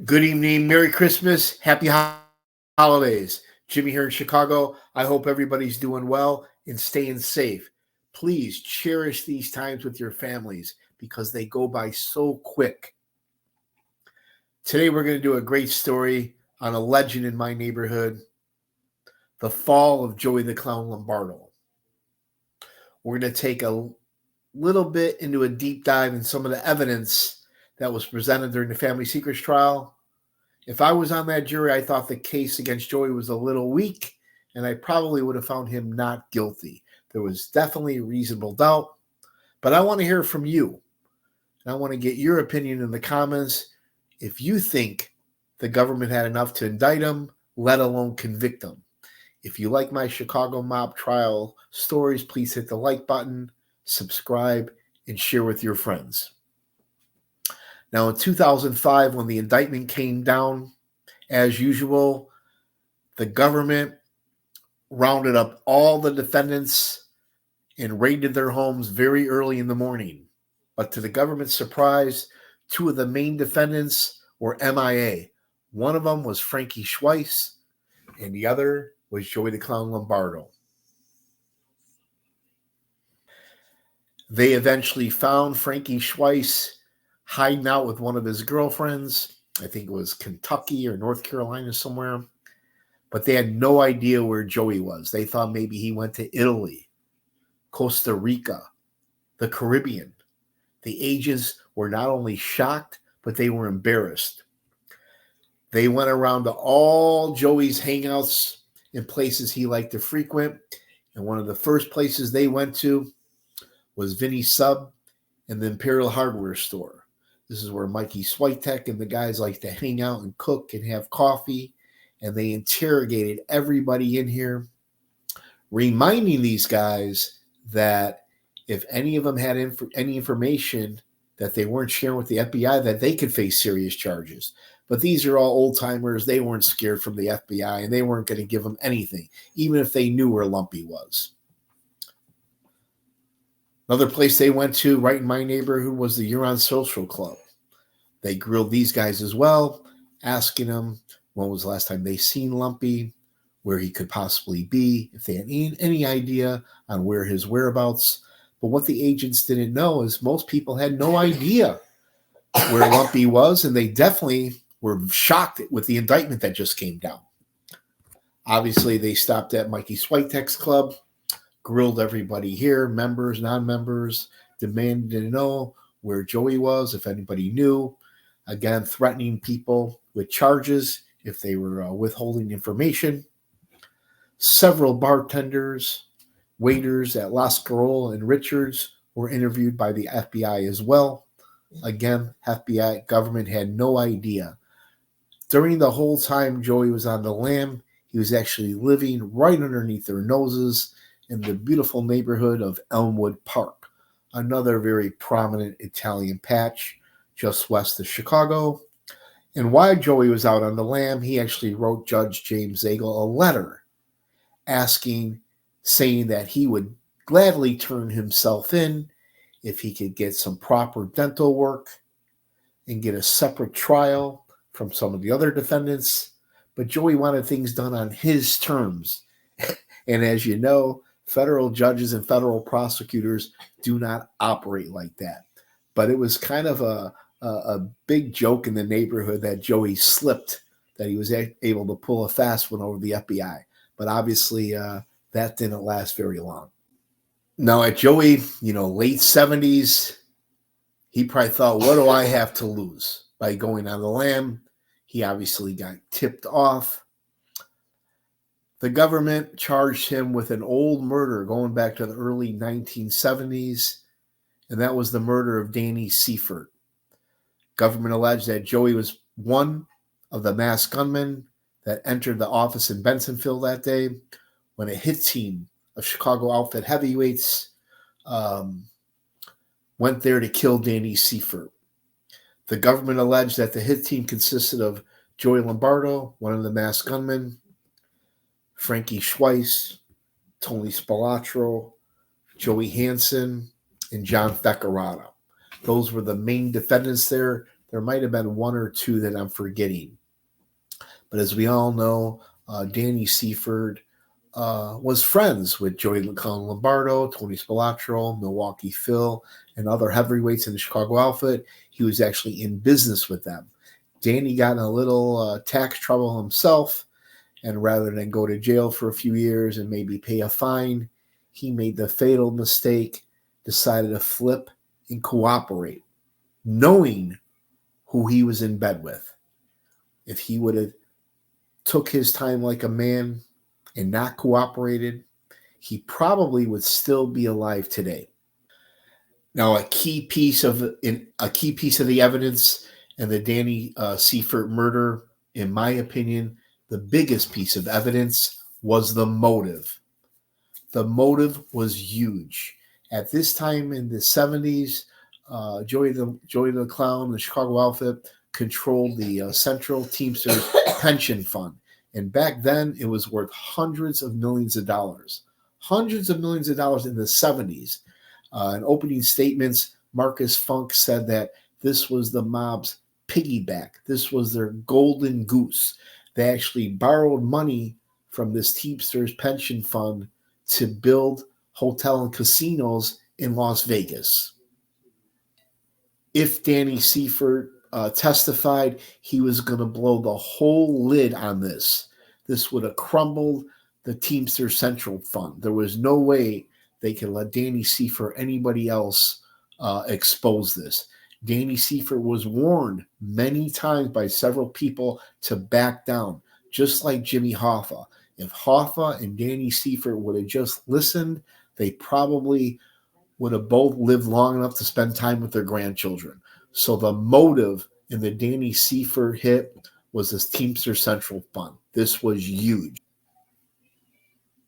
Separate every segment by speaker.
Speaker 1: Good evening, Merry Christmas, Happy Holidays. Jimmy here in Chicago. I hope everybody's doing well and staying safe. Please cherish these times with your families because they go by so quick. Today, we're going to do a great story on a legend in my neighborhood, the fall of Joey the Clown Lombardo. We're going to take a little bit into a deep dive in some of the evidence that was presented during the family secrets trial. If I was on that jury, I thought the case against Joey was a little weak, and I probably would have found him not guilty. There was definitely reasonable doubt, but I want to hear from you. And I want to get your opinion in the comments. If you think the government had enough to indict him, let alone convict him. If you like my Chicago mob trial stories, please hit the like button, subscribe, and share with your friends. Now, in 2005, when the indictment came down, as usual, the government rounded up all the defendants and raided their homes very early in the morning. But to the government's surprise, two of the main defendants were MIA. One of them was Frankie Schweiss, and the other was Joey the Clown Lombardo. They eventually found Frankie Schweiss hiding out with one of his girlfriends. I think it was Kentucky or North Carolina somewhere. But they had no idea where Joey was. They thought maybe he went to Italy, Costa Rica, the Caribbean. The agents were not only shocked, but they were embarrassed. They went around to all Joey's hangouts in places he liked to frequent. And one of the first places they went to was Vinny's Sub and the Imperial Hardware Store. This is where Mikey Switek and the guys like to hang out and cook and have coffee. And they interrogated everybody in here, reminding these guys that if any of them had any information that they weren't sharing with the FBI, that they could face serious charges. But these are all old-timers. They weren't scared from the FBI, and they weren't going to give them anything, even if they knew where Lumpy was. Another place they went to right in my neighborhood was the Huron Social Club. They grilled these guys as well, asking them when was the last time they seen Lumpy, where he could possibly be, if they had any idea on where his whereabouts. But what the agents didn't know is most people had no idea where Lumpy was, and they definitely were shocked with the indictment that just came down. Obviously, they stopped at Mikey Switek's club, grilled everybody here, members, non-members, demanded to know where Joey was, if anybody knew. Again, threatening people with charges if they were withholding information. Several bartenders, waiters at Las Carol and Richards were interviewed by the FBI as well. Again, FBI government had no idea. During the whole time Joey was on the lam, he was actually living right underneath their noses in the beautiful neighborhood of Elmwood Park, another very prominent Italian patch just west of Chicago. And while Joey was out on the lam, he actually wrote Judge James Zagel a letter saying that he would gladly turn himself in if he could get some proper dental work and get a separate trial from some of the other defendants. But Joey wanted things done on his terms. And as you know, federal judges and federal prosecutors do not operate like that. But it was kind of a big joke in the neighborhood that Joey slipped, that he was able to pull a fast one over the FBI. But obviously, that didn't last very long. Now, at Joey, late 70s, he probably thought, what do I have to lose by going on the lam? He obviously got tipped off. The government charged him with an old murder going back to the early 1970s, and that was the murder of Danny Seifert. Government alleged that Joey was one of the masked gunmen that entered the office in Bensonville that day when a hit team of Chicago outfit heavyweights went there to kill Danny Seifert. The government alleged that the hit team consisted of Joey Lombardo, one of the masked gunmen, Frankie Schweiss, Tony Spilatro, Joey Hansen, and John Feccarata. Those were the main defendants there. There might have been one or two that I'm forgetting. But as we all know, Danny Sieferts was friends with Joey the Clown Lombardo, Tony Spilotro, Milwaukee Phil, and other heavyweights in the Chicago outfit. He was actually in business with them. Danny got in a little tax trouble himself, and rather than go to jail for a few years and maybe pay a fine, he made the fatal mistake, decided to flip and cooperate, knowing who he was in bed with. If he would have took his time like a man and not cooperated, he probably would still be alive today. Now, a key piece of the evidence in the Danny Sieferts murder, in my opinion, the biggest piece of evidence was the motive. The motive was huge. At this time in the 70s, Joey the Clown, the Chicago outfit, controlled the Central Teamsters Pension Fund. And back then, it was worth hundreds of millions of dollars. Hundreds of millions of dollars in the 70s. In opening statements, Marcus Funk said that this was the mob's piggyback. This was their golden goose. They actually borrowed money from this Teamsters pension fund to build hotel and casinos in Las Vegas. If Danny Sieferts testified, he was going to blow the whole lid on this. This would have crumbled the Teamsters Central Fund. There was no way they could let Danny Sieferts or anybody else expose this. Danny Sieferts was warned many times by several people to back down, just like Jimmy Hoffa. If Hoffa and Danny Sieferts would have just listened, they probably would have both lived long enough to spend time with their grandchildren. So the motive in the Danny Sieferts hit was this Teamster Central Fund. This was huge.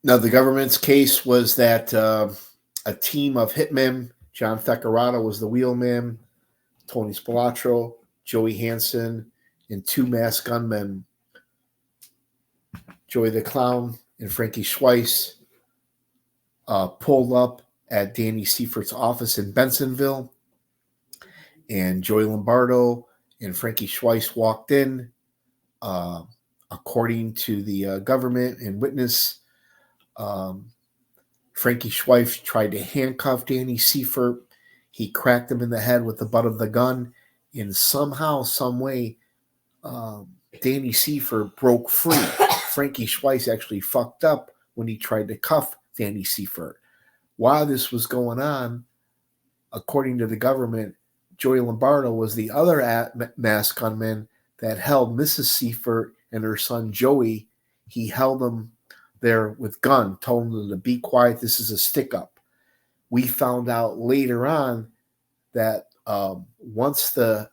Speaker 1: Now, the government's case was that a team of hitmen, John Farara was the wheelman, Tony Spilotro, Joey Hansen, and two masked gunmen, Joey the Clown and Frankie Schweiss, pulled up at Danny Sieferts' office in Bensonville, and Joey Lombardo and Frankie Schweiss walked in. According to the government and witness, Frankie Schweiss tried to handcuff Danny Sieferts. He cracked him in the head with the butt of the gun, and somehow, some way, Danny Sieferts broke free. Frankie Schweiss actually fucked up when he tried to cuff Danny Sieferts. While this was going on, according to the government, Joey Lombardo was the other masked gunman that held Mrs. Sieferts and her son Joey. He held them there with gun, told them to be quiet, this is a stick-up. We found out later on that once the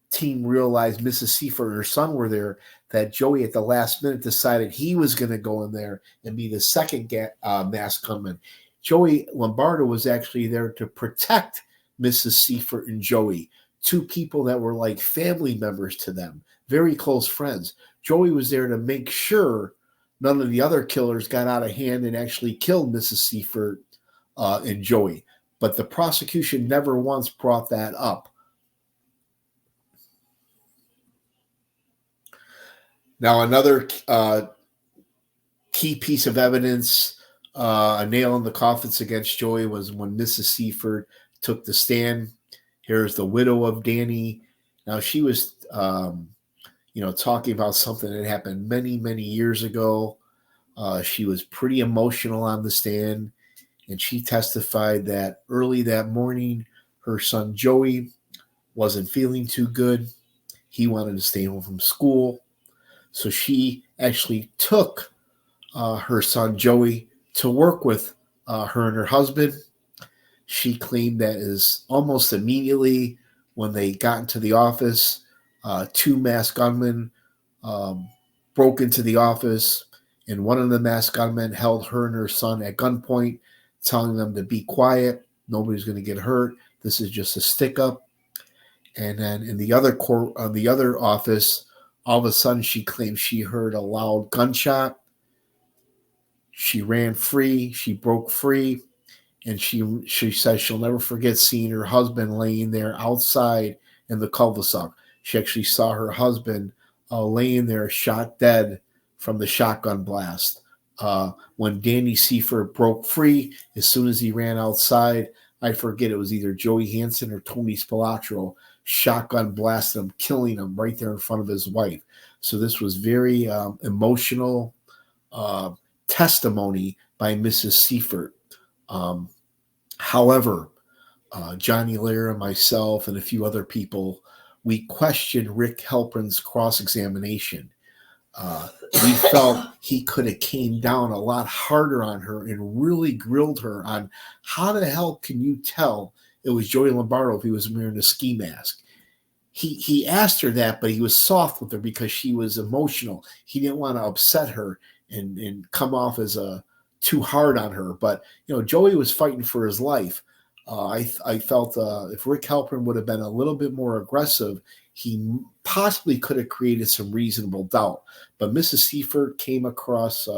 Speaker 1: team realized Mrs. Sieferts and her son were there, that Joey at the last minute decided he was going to go in there and be the second masked gunman. Joey Lombardo was actually there to protect Mrs. Sieferts and Joey, two people that were like family members to them, very close friends. Joey was there to make sure none of the other killers got out of hand and actually killed Mrs. Sieferts and Joey. But the prosecution never once brought that up. Now, another key piece of evidence, a nail in the coffins against Joey, was when Mrs. Sieferts took the stand. Here's the widow of Danny. Now, she was, talking about something that happened many, many years ago. She was pretty emotional on the stand, and she testified that early that morning, her son Joey wasn't feeling too good. He wanted to stay home from school. So she actually took her son Joey to work with her and her husband. She claimed that is almost immediately when they got into the office, two masked gunmen broke into the office, and one of the masked gunmen held her and her son at gunpoint, telling them to be quiet. Nobody's going to get hurt. This is just a stick-up. And then in the other office, all of a sudden she claims she heard a loud gunshot. She ran free. She broke free. And she says she'll never forget seeing her husband laying there outside in the cul-de-sac. She actually saw her husband laying there shot dead from the shotgun blast. When Danny Sefor broke free, as soon as he ran outside, I forget, it was either Joey Hansen or Tony Spilotro, shotgun blasted him, killing him right there in front of his wife. So this was very emotional testimony by Mrs. Siefert. However, Johnny Lair and myself and a few other people, we questioned Rick Helprin's cross-examination. We felt he could have came down a lot harder on her and really grilled her on how the hell can you tell it was Joey Lombardo if he was wearing a ski mask. He asked her that, but he was soft with her because she was emotional. He didn't want to upset her and come off as too hard on her. But Joey was fighting for his life. I felt if Rick Helprin would have been a little bit more aggressive, he possibly could have created some reasonable doubt. But Mrs. Siefert came across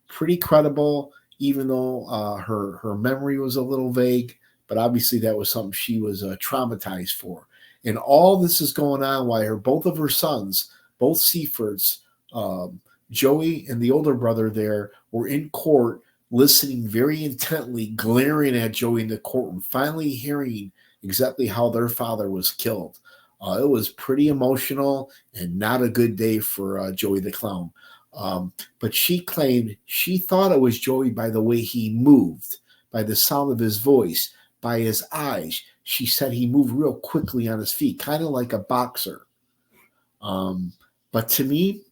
Speaker 1: pretty credible, even though her memory was a little vague. But obviously that was something she was traumatized for. And all this is going on while both of her sons, both Sieferts, Joey and the older brother there, were in court listening very intently, glaring at Joey in the courtroom, finally hearing exactly how their father was killed. It was pretty emotional and not a good day for Joey the Clown. But she claimed she thought it was Joey by the way he moved, by the sound of his voice, by his eyes. She said he moved real quickly on his feet, kind of like a boxer. But to me,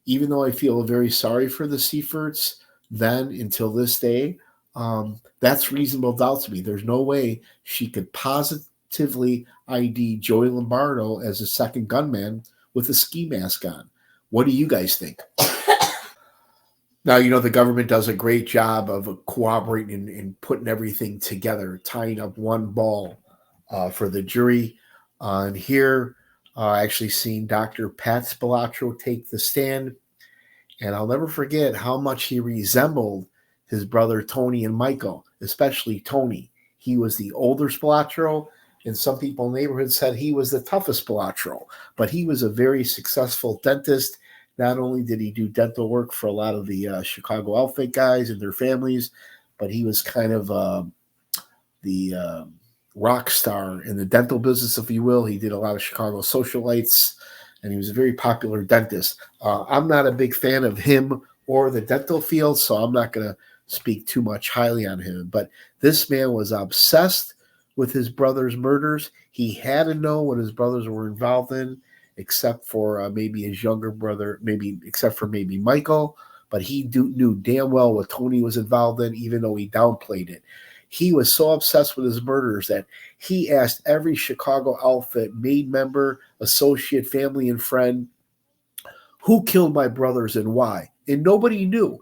Speaker 1: even though I feel very sorry for the Sieferts then until this day, that's reasonable doubt to me. There's no way she could positively ID Joey Lombardo as a second gunman with a ski mask on. What do you guys think? Now, the government does a great job of cooperating and putting everything together, tying up one ball for the jury. And here, I actually seen Dr. Pat Spilotro take the stand. And I'll never forget how much he resembled his brother Tony and Michael, especially Tony. He was the older Spilotro, and some people in the neighborhood said he was the toughest Spilotro. But he was a very successful dentist. Not only did he do dental work for a lot of the Chicago outfit guys and their families, but he was kind of the rock star in the dental business, if you will. He did a lot of Chicago socialites, and he was a very popular dentist. I'm not a big fan of him or the dental field, so I'm not going to speak too much highly on him. But this man was obsessed with his brother's murders. He had to know what his brothers were involved in, except for maybe his younger brother, except for maybe Michael. But he knew damn well what Tony was involved in, even though he downplayed it. He was so obsessed with his murders that he asked every Chicago outfit, maid member, associate, family, and friend, who killed my brothers and why? And nobody knew.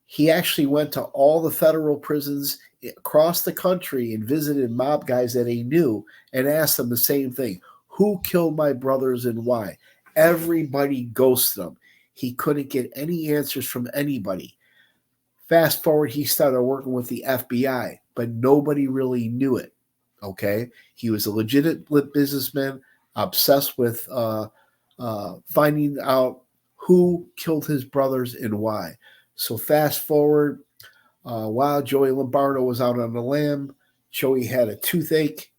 Speaker 1: He actually went to all the federal prisons across the country and visited mob guys that he knew and asked them the same thing. Who killed my brothers and why? Everybody ghosted him. He couldn't get any answers from anybody. Fast forward, he started working with the FBI, but nobody really knew it, okay? He was a legitimate businessman, obsessed with finding out who killed his brothers and why. So fast forward, while Joey Lombardo was out on the lam, Joey had a toothache.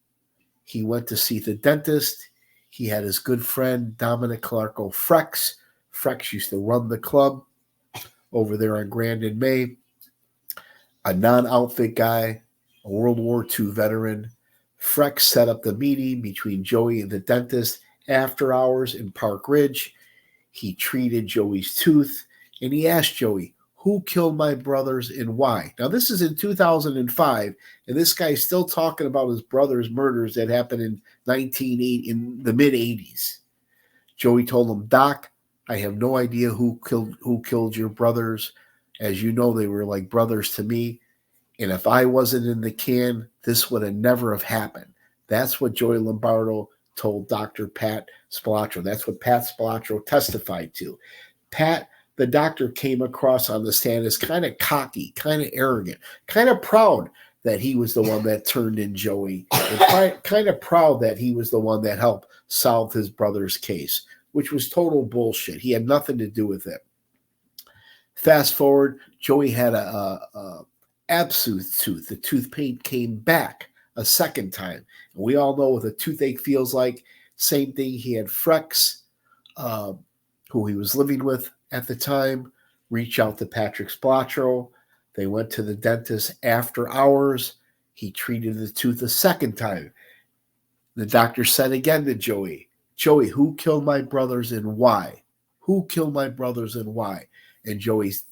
Speaker 1: He went to see the dentist. He had his good friend, Dominic Karco, Frex. Frex used to run the club over there on Grand and May. A non-outfit guy, a World War II veteran. Frex set up the meeting between Joey and the dentist after hours in Park Ridge. He treated Joey's tooth, and he asked Joey, who killed my brothers and why? Now, this is in 2005, and this guy's still talking about his brother's murders that happened in in the mid-'80s. Joey told him, Doc, I have no idea who killed your brothers. As you know, they were like brothers to me. And if I wasn't in the can, this would have never have happened. That's what Joey Lombardo told Dr. Pat Spilotro. That's what Pat Spilotro testified to. Pat, the doctor, came across on the stand as kind of cocky, kind of arrogant, kind of proud that he was the one that turned in Joey, and kind of proud that he was the one that helped solved his brother's case, which was total bullshit. He had nothing to do with it. Fast forward, Joey had a abscess tooth. The tooth pain came back a second time. And we all know what a toothache feels like. Same thing. He had Frex, who he was living with at the time, reach out to Patrick Splatro. They went to the dentist after hours. He treated the tooth a second time. The doctor said again to Joey, Joey, who killed my brothers and why? Who killed my brothers and why? And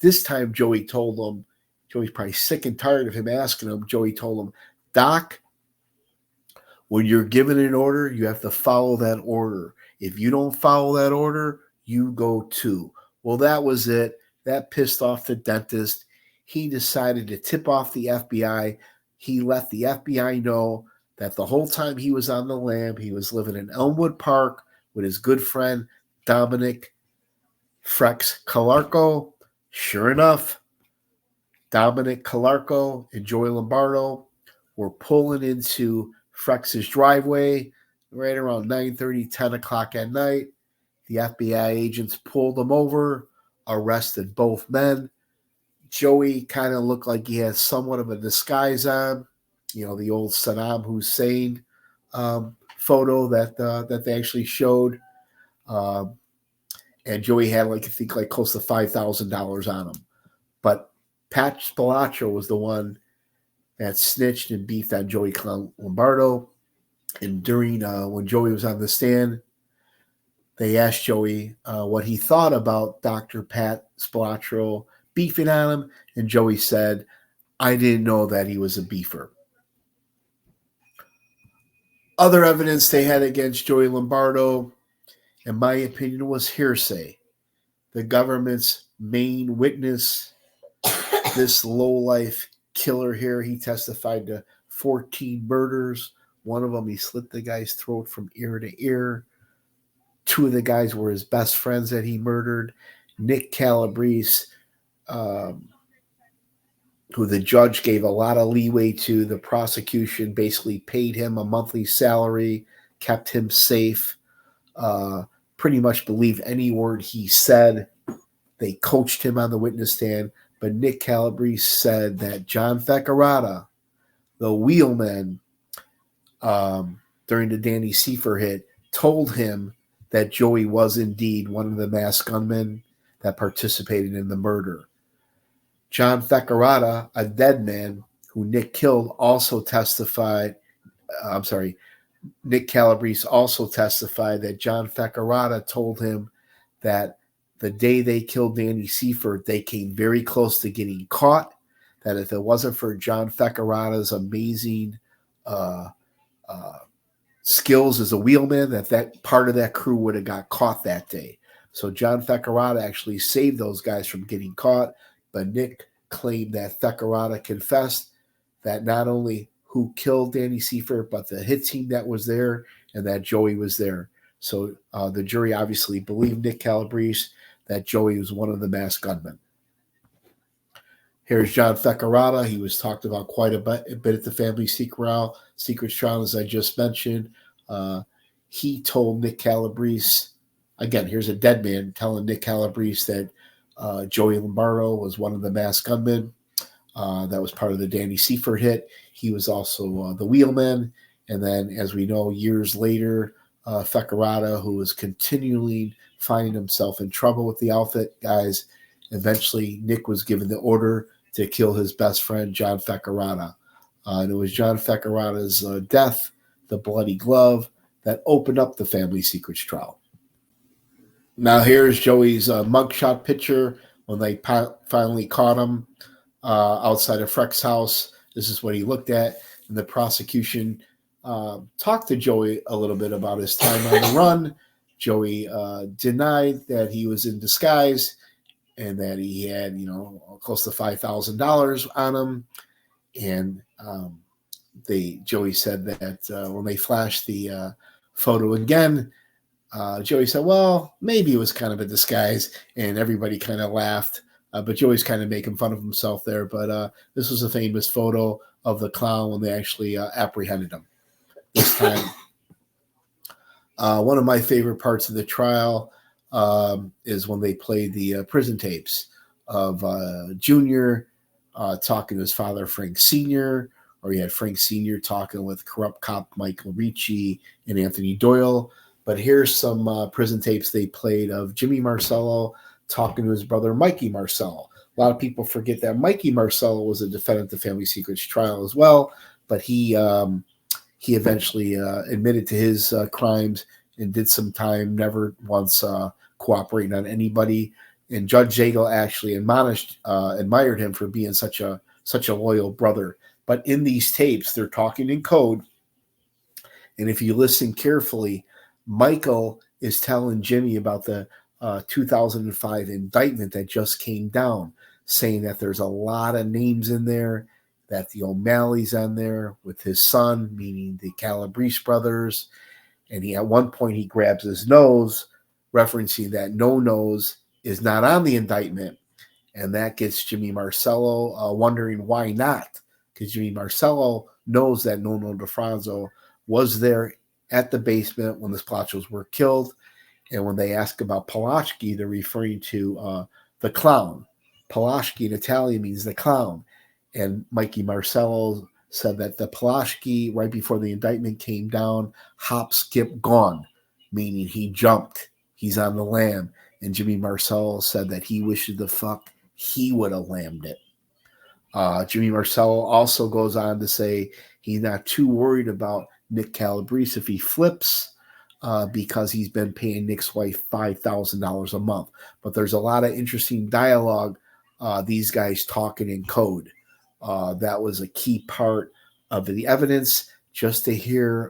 Speaker 1: this time Joey told him, Joey's probably sick and tired of him asking him. Joey told him, Doc, when you're given an order, you have to follow that order. If you don't follow that order, you go too. Well, that was it. That pissed off the dentist. He decided to tip off the FBI. He let the FBI know that the whole time he was on the lam, he was living in Elmwood Park with his good friend, Dominic Karco. Sure enough, Dominic Karco and Joey Lombardo were pulling into Frex's driveway right around 9:30, 10 o'clock at night. The FBI agents pulled them over, arrested both men. Joey kind of looked like he had somewhat of a disguise on, the old Saddam Hussein photo that they actually showed. And Joey had close to $5,000 on him. But Pat Splatro was the one that snitched and beefed on Joey Clown Lombardo. And during when Joey was on the stand, they asked Joey what he thought about Dr. Pat Splatro beefing on him, and Joey said, I didn't know that he was a beefer. Other evidence they had against Joey Lombardo, in my opinion, was hearsay. The government's main witness, this lowlife killer here, he testified to 14 murders. One of them, he slit the guy's throat from ear to ear. Two of the guys were his best friends that he murdered. Nick Calabrese, who the judge gave a lot of leeway to. The prosecution basically paid him a monthly salary, kept him safe, pretty much believed any word he said. They coached him on the witness stand. But Nick Calabrese said that John Farara, the wheelman, during the Danny Sefor hit, told him that Joey was indeed one of the masked gunmen that participated in the murder. John Farara, a dead man who Nick killed, also testified. Nick Calabrese also testified that John Farara told him that the day they killed Danny Sefor, they came very close to getting caught. That if it wasn't for John Farara's amazing skills as a wheelman, that part of that crew would have got caught that day. So John Farara actually saved those guys from getting caught, but Nick claimed that Farara confessed that not only who killed Danny Sefor, but the hit team that was there, and that Joey was there. So the jury obviously believed Nick Calabrese that Joey was one of the masked gunmen. Here's John Farara. He was talked about quite a bit at the family secrets trial, as I just mentioned. He told Nick Calabrese, again, here's a dead man telling Nick Calabrese that Joey Lombardo was one of the masked gunmen. That was part of the Danny Sefor hit. He was also the wheelman. And then, as we know, years later, Farara, who was continually finding himself in trouble with the outfit guys, eventually Nick was given the order to kill his best friend, John Farara. And it was John Farara's death, the bloody glove, that opened up the family secrets trial. Now here's Joey's mugshot picture when they finally caught him outside of Freck's house. This is what he looked at. And the prosecution talked to Joey a little bit about his time on the run. Joey denied that he was in disguise and that he had, close to $5,000 on him. And Joey said that when they flashed the photo again, Joey said, well, maybe it was kind of a disguise, and everybody kind of laughed. But Joey's kind of making fun of himself there. But this was a famous photo of the clown when they actually apprehended him this time. One of my favorite parts of the trial is when they played the prison tapes of Junior talking to his father, Frank Sr., or you had Frank Sr. talking with corrupt cop Michael Ricci and Anthony Doyle. But here's some prison tapes they played of Jimmy Marcelo talking to his brother, Mikey Marcelo. A lot of people forget that Mikey Marcelo was a defendant in the Family Secrets trial as well, but he eventually admitted to his crimes and did some time, never once cooperating on anybody. And Judge Zagel actually admired him for being such a loyal brother. But in these tapes, they're talking in code. And if you listen carefully, Michael is telling Jimmy about the 2005 indictment that just came down, saying that there's a lot of names in there, that the O'Malley's on there with his son, meaning the Calabrese brothers. And at one point he grabs his nose, referencing that no nose is not on the indictment. And that gets Jimmy Marcelo wondering why not. Because Jimmy Marcelo knows that Nono DeFranco was there at the basement when the Splachos were killed. And when they ask about Polaski, they're referring to the clown. Polaski in Italian means the clown. And Mikey Marcelo said that the Polaski, right before the indictment came down, hop, skip, gone, meaning he jumped. He's on the lam. And Jimmy Marcelo said that he wished the fuck he would have lammed it. Jimmy Marcelo also goes on to say he's not too worried about Nick Calabrese if he flips because he's been paying Nick's wife $5,000 a month. But there's a lot of interesting dialogue, these guys talking in code. That was a key part of the evidence, just to hear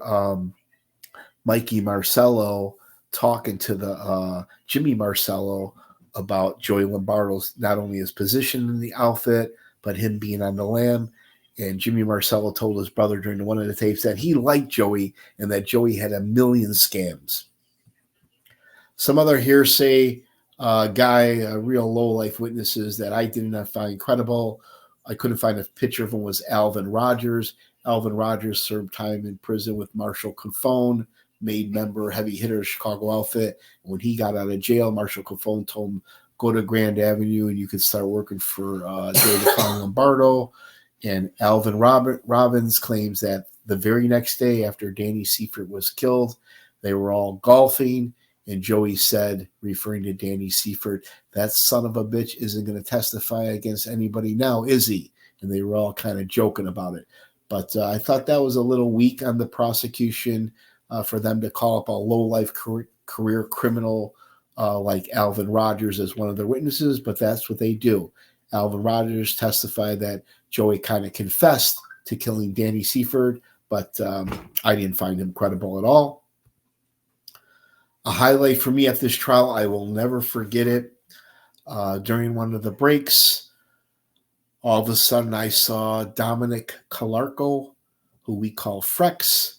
Speaker 1: Mikey Marcelo talking to the Jimmy Marcelo about Joey Lombardo's, not only his position in the outfit, but him being on the lam. And Jimmy Marcelo told his brother during one of the tapes that he liked Joey and that Joey had 1 million scams. Some other hearsay real low-life witnesses that I did not find credible. I couldn't find a picture of him, was Alvin Rogers. Alvin Rogers served time in prison with Marshall Confone, made member, heavy hitter, Chicago outfit. When he got out of jail, Marshall Confone told him, go to Grand Avenue and you could start working for Joey the Clown Lombardo. And Alvin Robbins claims that the very next day after Danny Seifert was killed, they were all golfing. And Joey said, referring to Danny Seifert, that son of a bitch isn't going to testify against anybody now, is he? And they were all kind of joking about it. But I thought that was a little weak on the prosecution for them to call up a low-life career criminal like Alvin Rogers as one of their witnesses, but that's what they do. Alvin Rogers testified that Joey kind of confessed to killing Danny Seifert, but I didn't find him credible at all. A highlight for me at this trial, I will never forget it. During one of the breaks, all of a sudden I saw Dominic Karco, who we call Frex.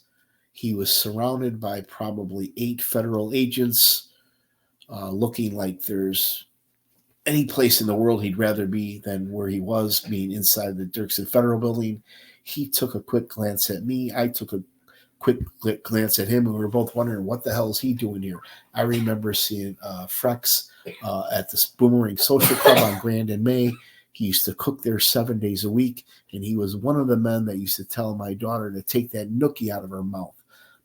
Speaker 1: He was surrounded by probably 8 federal agents, looking like there's any place in the world he'd rather be than where he was, being inside the Dirksen Federal Building. He took a quick glance at me. I took a quick glance at him, and we were both wondering, what the hell is he doing here? I remember seeing Frex at this Boomerang Social Club on Grand and May. He used to cook there 7 days a week, and he was one of the men that used to tell my daughter to take that nookie out of her mouth,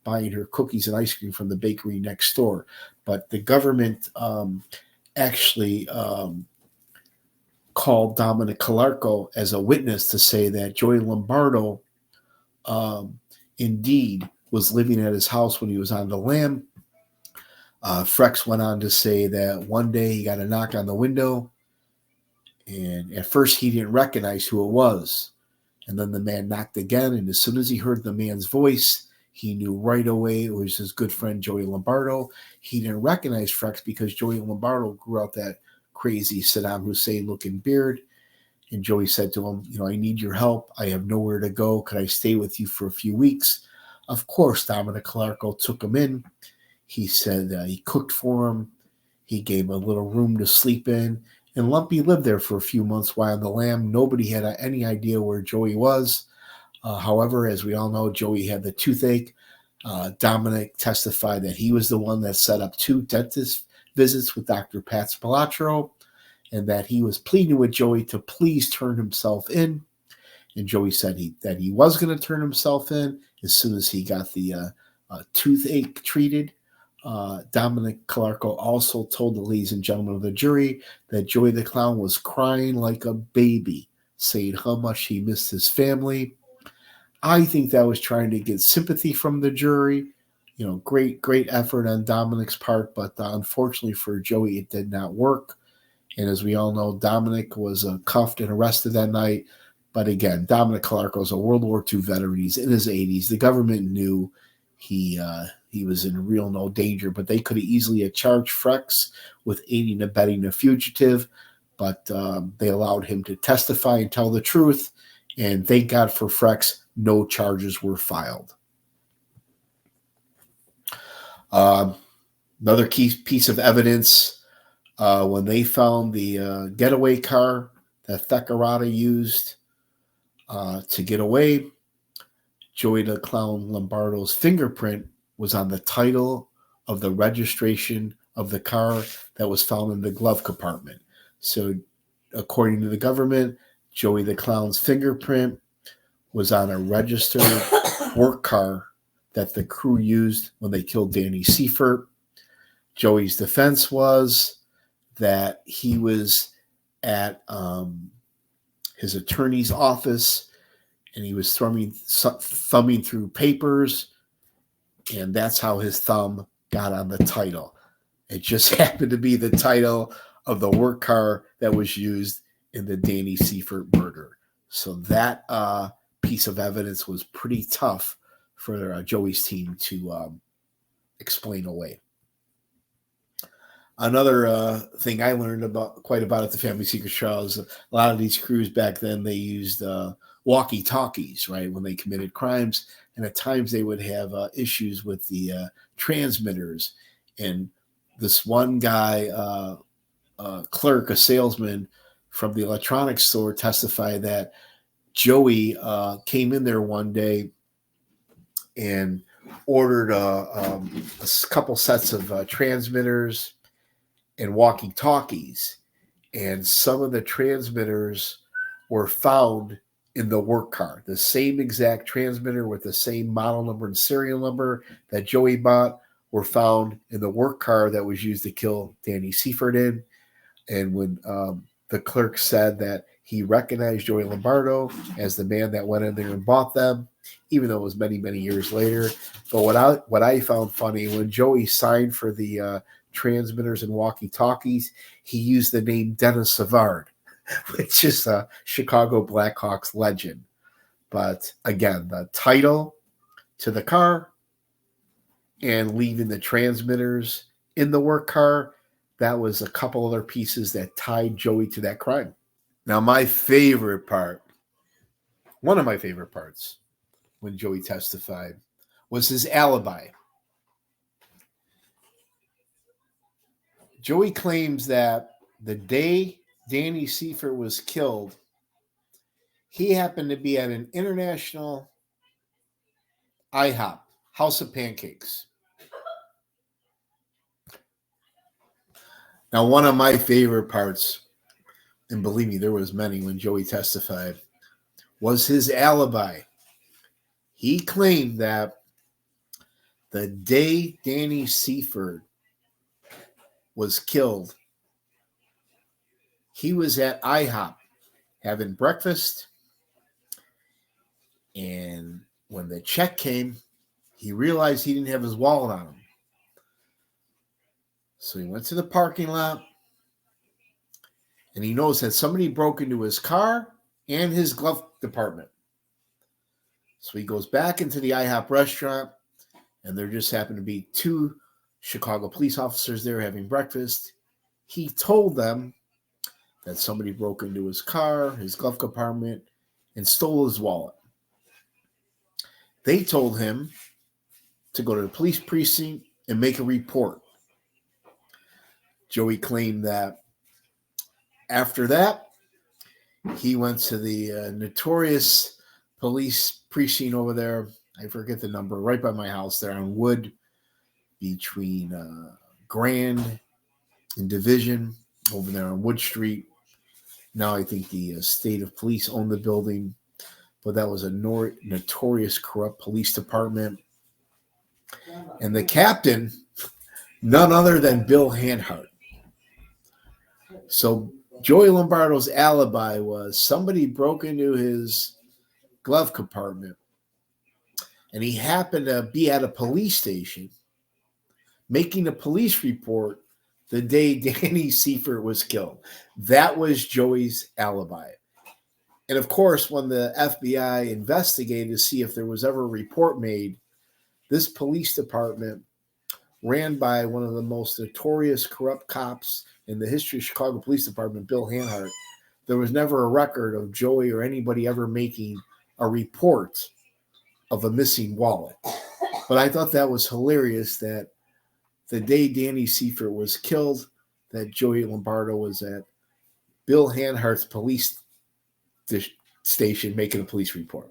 Speaker 1: buying her cookies and ice cream from the bakery next door. But the government actually called Dominic Karco as a witness to say that Joey Lombardo indeed was living at his house when he was on the lam. Frex went on to say that one day he got a knock on the window, and at first he didn't recognize who it was. And then the man knocked again, and as soon as he heard the man's voice, he knew right away it was his good friend Joey Lombardo. He didn't recognize Frex because Joey Lombardo grew out that crazy Saddam Hussein-looking beard. And Joey said to him, I need your help. I have nowhere to go. Could I stay with you for a few weeks? Of course, Dominic Karco took him in. He said he cooked for him. He gave him a little room to sleep in. And Lumpy lived there for a few months while on the lam. Nobody had any idea where Joey was. However, as we all know, Joey had the toothache. Dominic testified that he was the one that set up 2 dentist visits with Dr. Pat Spilotro, and that he was pleading with Joey to please turn himself in. And Joey said that he was going to turn himself in as soon as he got the toothache treated. Dominic Karco also told the ladies and gentlemen of the jury that Joey the Clown was crying like a baby, saying how much he missed his family. I think that was trying to get sympathy from the jury. Great effort on Dominic's part, but unfortunately for Joey, it did not work. And as we all know, Dominic was cuffed and arrested that night. But again, Dominic Karco is a World War II veteran. He's in his 80s. The government knew he was in real no danger, but they could have easily charged Frex with aiding and abetting a fugitive. But they allowed him to testify and tell the truth. And thank God for Frex, no charges were filed. Another key piece of evidence, when they found the getaway car that Farara used to get away, Joey the Clown Lombardo's fingerprint was on the title of the registration of the car that was found in the glove compartment. So according to the government, Joey the Clown's fingerprint was on a registered work car that the crew used when they killed Danny Seifert. Joey's defense was that he was at his attorney's office and he was thumbing through papers, and that's how his thumb got on the title. It just happened to be the title of the work car that was used in the Danny Seifert murder. So that piece of evidence was pretty tough for Joey's team to explain away. Another thing I learned quite about at the Family Secrets trial is a lot of these crews back then, they used walkie-talkies, right, when they committed crimes. And at times they would have issues with the transmitters. And this one guy, clerk, a salesman from the electronics store, testified that Joey came in there one day and ordered a couple sets of transmitters and walkie-talkies, and some of the transmitters were found in the work car. The same exact transmitter with the same model number and serial number that Joey bought were found in the work car that was used to kill Danny Seifert in. And when the clerk said that he recognized Joey Lombardo as the man that went in there and bought them, even though it was many, many years later. But what I found funny, when Joey signed for the transmitters and walkie-talkies, he used the name Dennis Savard, which is a Chicago Blackhawks legend. But again, the title to the car and leaving the transmitters in the work car, that was a couple other pieces that tied Joey to that crime. Now, my favorite part, one of my favorite parts when Joey testified, was his alibi. Joey claims that the day Danny Seifert was killed, he happened to be at an international IHOP, House of Pancakes. Now, one of my favorite parts, and believe me, there was many when Joey testified, was his alibi. He claimed that the day Danny Seifert was killed, he was at IHOP having breakfast, and when the check came, he realized he didn't have his wallet on him. So he went to the parking lot, and he knows that somebody broke into his car and his glove department. So he goes back into the IHOP restaurant, and there just happened to be 2 Chicago police officers there having breakfast. He told them that somebody broke into his car, his glove compartment, and stole his wallet. They told him to go to the police precinct and make a report. Joey claimed that after that, he went to the notorious police precinct over there I forget the number, right by my house there on Wood, between Grand and Division, over there on Wood Street. Now I think the state of police owned the building, but that was a notorious corrupt police department. And the captain, none other than Bill Hanhart. So Joey Lombardo's alibi was somebody broke into his glove compartment, and he happened to be at a police station making a police report the day Danny Sefer was killed. That was Joey's alibi. And of course, when the FBI investigated to see if there was ever a report made, this police department, ran by one of the most notorious corrupt cops in the history of Chicago Police Department, Bill Hanhart, there was never a record of Joey or anybody ever making a report of a missing wallet. But I thought that was hilarious that the day Danny Sefer was killed, that Joey Lombardo was at Bill Hanhart's police station making a police report.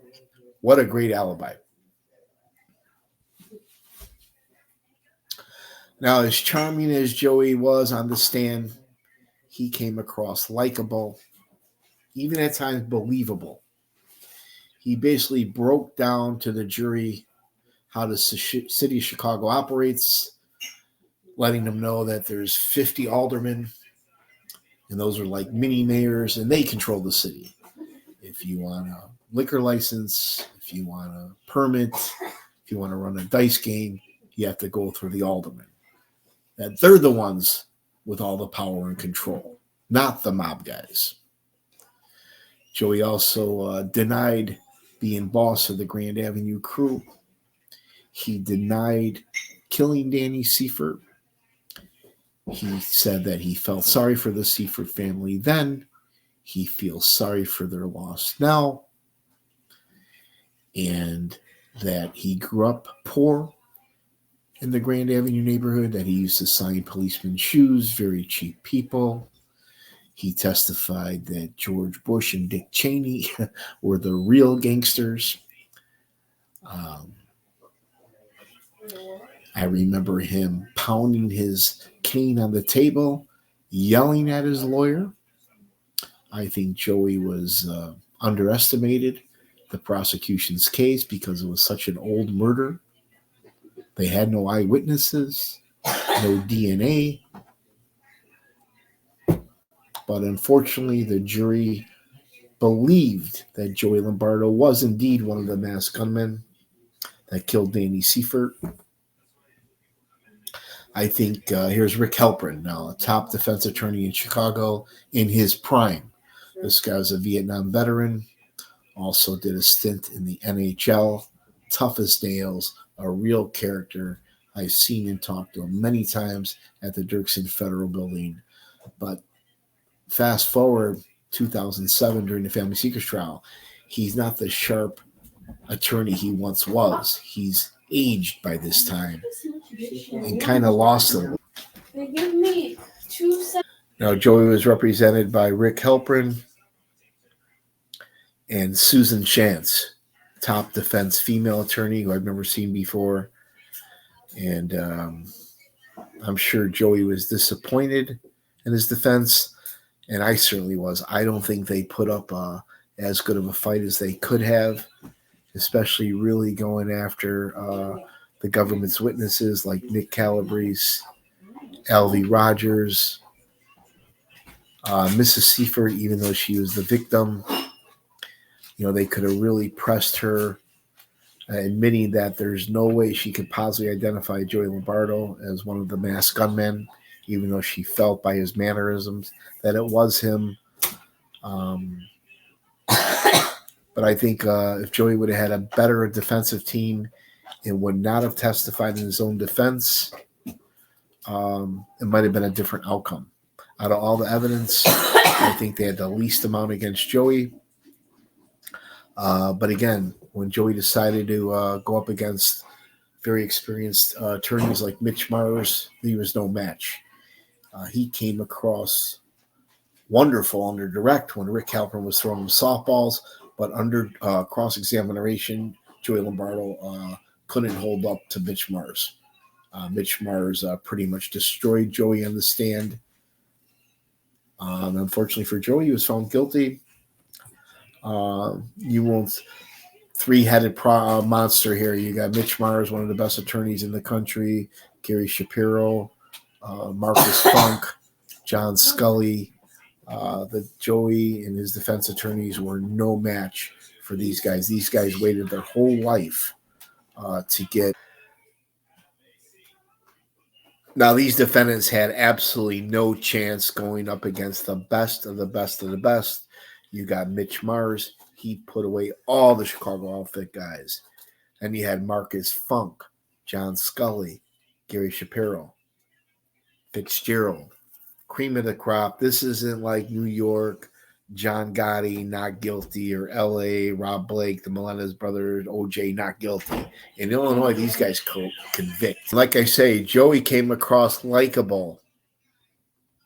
Speaker 1: What a great alibi. Now, as charming as Joey was on the stand, he came across likable, even at times believable. He basically broke down to the jury how the city of Chicago operates, letting them know that there's 50 aldermen, and those are like mini mayors, and they control the city. If you want a liquor license, if you want a permit, if you want to run a dice game, you have to go through the aldermen. That they're the ones with all the power and control, not the mob guys. Joey also denied being boss of the Grand Avenue crew. He denied killing Danny Sefer. He said that he felt sorry for the Sefer family then. He feels sorry for their loss now. And that he grew up poor in the Grand Avenue neighborhood, that he used to sign policemen's shoes, very cheap people. He testified that George Bush and Dick Cheney were the real gangsters. I remember him pounding his cane on the table, yelling at his lawyer. I think Joey was underestimated the prosecution's case because it was such an old murder. They had no eyewitnesses, no DNA. But unfortunately, the jury believed that Joey Lombardo was indeed one of the masked gunmen that killed Danny Sefer. I think here's Rick Helprin, now a top defense attorney in Chicago in his prime. This guy was a Vietnam veteran, also did a stint in the NHL, tough as nails, a real character. I've seen and talked to him many times at the Dirksen Federal Building. But fast forward 2007 during the Family Secrets trial, he's not the sharp attorney he once was. He's aged by this time and kind of lost a little.
Speaker 2: They give me 2 seconds.
Speaker 1: Now, Joey was represented by Rick Helprin and Susan Chance, top defense female attorney who I've never seen before. And I'm sure Joey was disappointed in his defense, and I certainly was. I don't think they put up as good of a fight as they could have, especially really going after the government's witnesses like Nick Calabrese, Alvy Rogers, Mrs. Sefer, even though she was the victim. You know, they could have really pressed her, admitting that there's no way she could possibly identify Joey Lombardo as one of the masked gunmen, even though she felt by his mannerisms that it was him. But I think if Joey would have had a better defensive team and would not have testified in his own defense, it might have been a different outcome. Out of all the evidence, I think they had the least amount against Joey. But again, when Joey decided to go up against very experienced attorneys like Mitch Mars, he was no match. He came across wonderful under direct when Rick Helprin was throwing him softballs, but under cross-examination, Joey Lombardo couldn't hold up to Mitch Mars. Mitch Mars pretty much destroyed Joey on the stand. Unfortunately for Joey, he was found guilty. You won't three-headed monster here. You got Mitch Mars, one of the best attorneys in the country, Gary Shapiro, Marcus Funk, John Scully. The Joey and his defense attorneys were no match for these guys. These guys waited their whole life to get. Now, these defendants had absolutely no chance going up against the best of the best of the best. You got Mitch Mars. He put away all the Chicago outfit guys. And you had Marcus Funk, John Scully, Gary Shapiro, Fitzgerald. Cream of the crop. This isn't like New York, John Gotti, not guilty, or LA, Rob Blake, the Melendez brothers, OJ, not guilty. In Illinois, these guys convict. Like I say, Joey came across likable,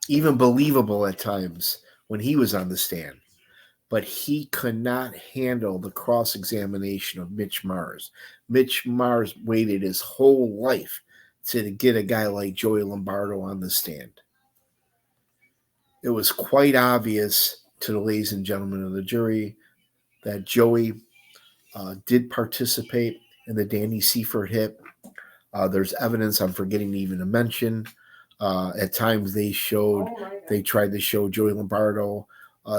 Speaker 1: even believable at times when he was on the stand. But he could not handle the cross-examination of Mitch Mars. Mitch Mars waited his whole life to get a guy like Joey Lombardo on the stand. It was quite obvious to the ladies and gentlemen of the jury that Joey did participate in the Danny Sefor hit. There's evidence I'm forgetting even to mention. At times they tried to show Joey Lombardo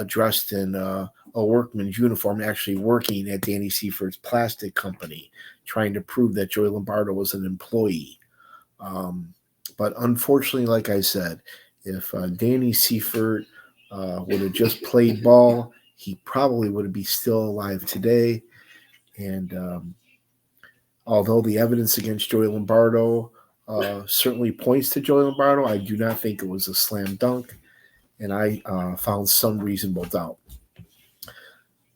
Speaker 1: dressed in a workman's uniform, actually working at Danny Sieferts' plastic company, trying to prove that Joey Lombardo was an employee. But unfortunately, like I said, if Danny Seifert would have just played ball, he probably would be still alive today. And although the evidence against Joey Lombardo certainly points to Joey Lombardo, I do not think it was a slam dunk. And I found some reasonable doubt.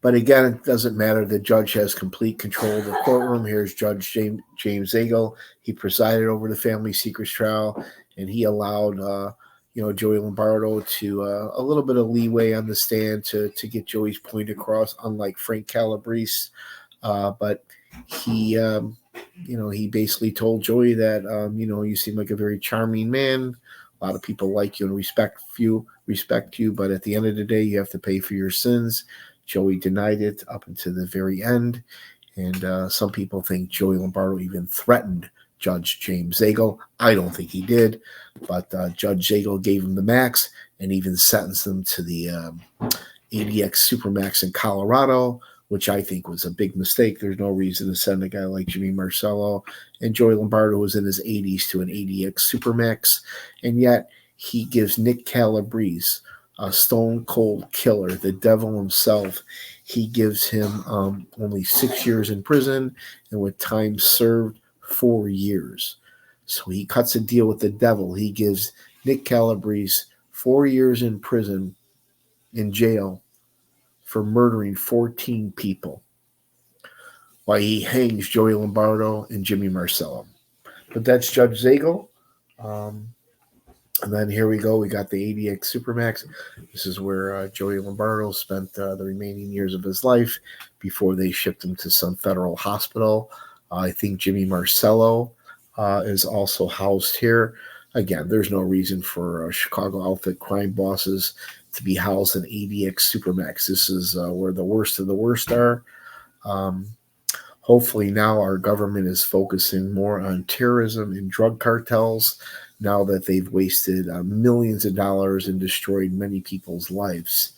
Speaker 1: But again, it doesn't matter. The judge has complete control of the courtroom. Here's Judge James Zagel. He presided over the family secrets trial, and he allowed Joey Lombardo to a little bit of leeway on the stand to get Joey's point across, unlike Frank Calabrese. But he basically told Joey that you seem like a very charming man. A lot of people like you and respect you, but at the end of the day, you have to pay for your sins. Joey denied it up until the very end, and some people think Joey Lombardo even threatened Judge James Zagel. I don't think he did, but Judge Zagel gave him the max and even sentenced him to the ADX Supermax in Colorado, which I think was a big mistake. There's no reason to send a guy like Mikey Marcelo, and Joey Lombardo was in his 80s to an ADX Supermax, and yet he gives Nick Calabrese, a stone cold killer, the devil himself, he gives him only 6 years in prison, and with time served, 4 years. So he cuts a deal with the devil. He gives Nick Calabrese 4 years in prison, in jail, for murdering 14 people, while he hangs Joey Lombardo and Mikey Marcelo. But that's Judge Zagel. And then here we go. We got the ADX Supermax. This is where Joey Lombardo spent the remaining years of his life before they shipped him to some federal hospital. I think Mikey Marcelo is also housed here. Again, there's no reason for Chicago outfit crime bosses to be housed in ADX Supermax. This is where the worst of the worst are. Hopefully now our government is focusing more on terrorism and drug cartels, now that they've wasted millions of dollars and destroyed many people's lives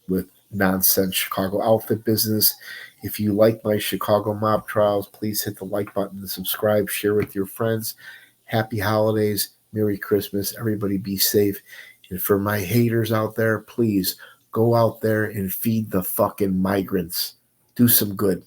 Speaker 1: with nonsense Chicago outfit business. If you like my Chicago mob trials, please hit the like button and subscribe, share with your friends. Happy holidays, Merry Christmas, everybody be safe. And for my haters out there, please go out there and feed the fucking migrants. Do some good.